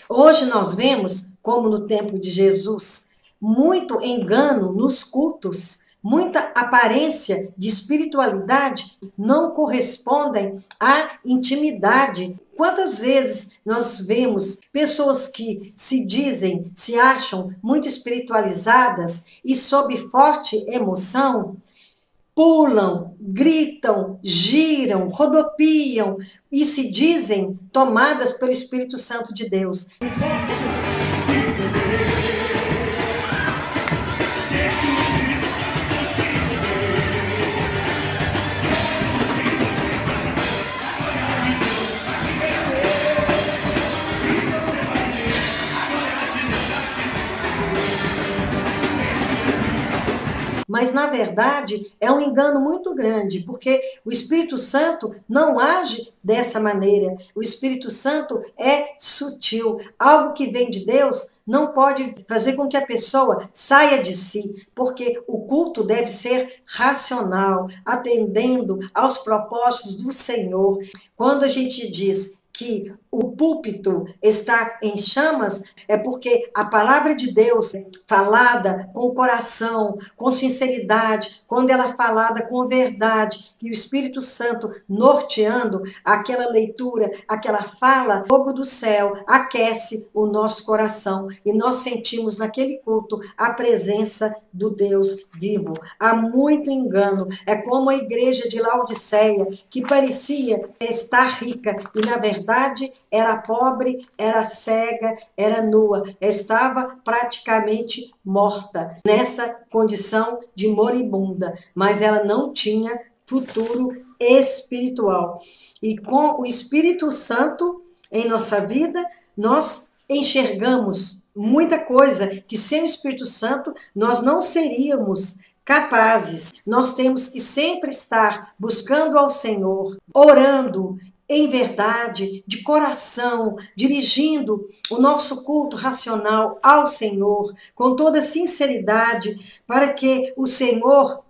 Hoje nós vemos, como no tempo de Jesus, muito engano nos cultos, muita aparência de espiritualidade não correspondem à intimidade. Quantas vezes nós vemos pessoas que se dizem, se acham muito espiritualizadas e sob forte emoção, pulam, gritam, giram, rodopiam e se dizem tomadas pelo Espírito Santo de Deus. Mas, na verdade, é um engano muito grande, porque o Espírito Santo não age dessa maneira. O Espírito Santo é sutil. Algo que vem de Deus não pode fazer com que a pessoa saia de si, porque o culto deve ser racional, atendendo aos propósitos do Senhor. Quando a gente diz que o púlpito está em chamas, é porque a palavra de Deus, falada com o coração, com sinceridade, quando ela é falada com verdade, e o Espírito Santo norteando aquela leitura, aquela fala, o fogo do céu aquece o nosso coração, e nós sentimos naquele culto a presença do Deus vivo. Há muito engano, é como a igreja de Laodiceia, que parecia estar rica, e na verdade era pobre, era cega, era nua, estava praticamente morta, nessa condição de moribunda, mas ela não tinha futuro espiritual. E com o Espírito Santo em nossa vida, nós enxergamos muita coisa que sem o Espírito Santo nós não seríamos capazes. Nós temos que sempre estar buscando ao Senhor, orando em verdade, de coração, dirigindo o nosso culto racional ao Senhor, com toda sinceridade, para que o Senhor,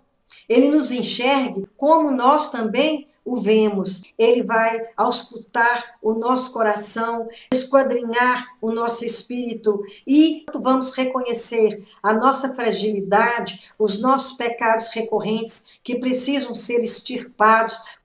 ele nos enxergue como nós também o vemos. Ele vai auscultar o nosso coração, esquadrinhar o nosso espírito e vamos reconhecer a nossa fragilidade, os nossos pecados recorrentes que precisam ser extirpados.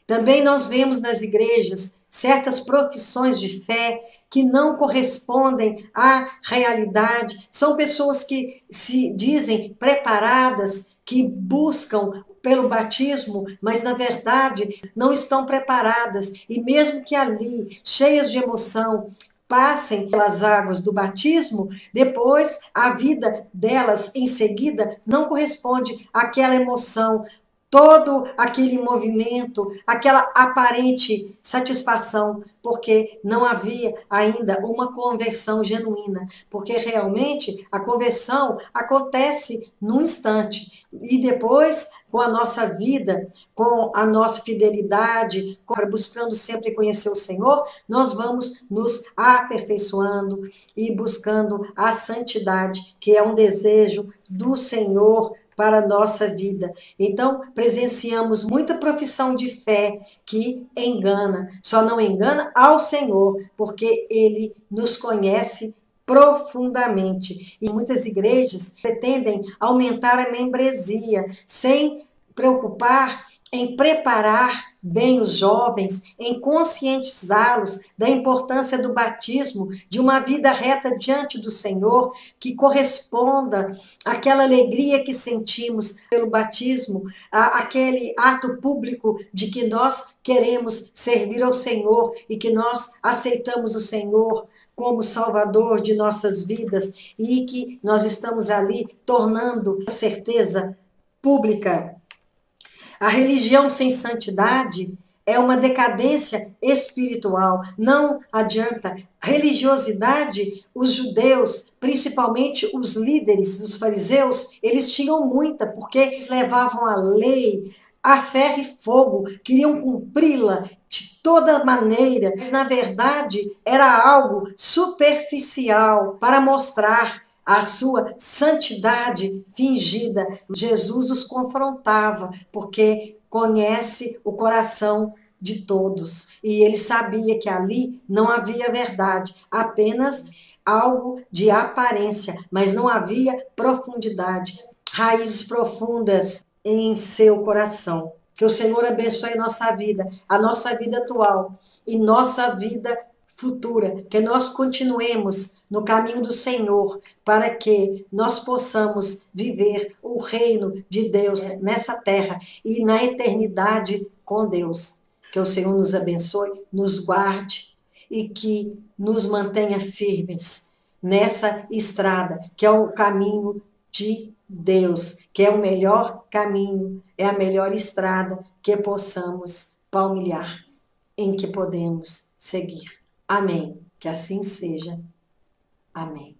Também nós vemos nas igrejas certas profissões de fé que não correspondem à realidade. São pessoas que se dizem preparadas, que buscam pelo batismo, mas na verdade não estão preparadas. E mesmo que ali, cheias de emoção, passem pelas águas do batismo, depois a vida delas em seguida não corresponde àquela emoção, todo aquele movimento, aquela aparente satisfação, porque não havia ainda uma conversão genuína, porque realmente a conversão acontece num instante, e depois, com a nossa vida, com a nossa fidelidade, buscando sempre conhecer o Senhor, nós vamos nos aperfeiçoando e buscando a santidade, que é um desejo do Senhor para a nossa vida. Então, presenciamos muita profissão de fé que engana, só não engana ao Senhor, porque Ele nos conhece profundamente. E muitas igrejas pretendem aumentar a membresia, sem preocupar em preparar bem os jovens, em conscientizá-los da importância do batismo, de uma vida reta diante do Senhor, que corresponda àquela alegria que sentimos pelo batismo, aquele ato público de que nós queremos servir ao Senhor e que nós aceitamos o Senhor como Salvador de nossas vidas e que nós estamos ali tornando a certeza pública. A religião sem santidade é uma decadência espiritual. Não adianta. Religiosidade, os judeus, principalmente os líderes, os fariseus, eles tinham muita, porque eles levavam a lei a ferro e fogo, queriam cumpri-la de toda maneira. Mas, na verdade, era algo superficial para mostrar a sua santidade fingida. Jesus os confrontava, porque conhece o coração de todos. E ele sabia que ali não havia verdade, apenas algo de aparência, mas não havia profundidade, raízes profundas em seu coração. Que o Senhor abençoe a nossa vida atual e nossa vida futura, que nós continuemos no caminho do Senhor, para que nós possamos viver o reino de Deus nessa terra e na eternidade com Deus. Que o Senhor nos abençoe, nos guarde e que nos mantenha firmes nessa estrada, que é o caminho de Deus, que é o melhor caminho, é a melhor estrada que possamos palmilhar, em que podemos seguir. Amém. Que assim seja. Amém.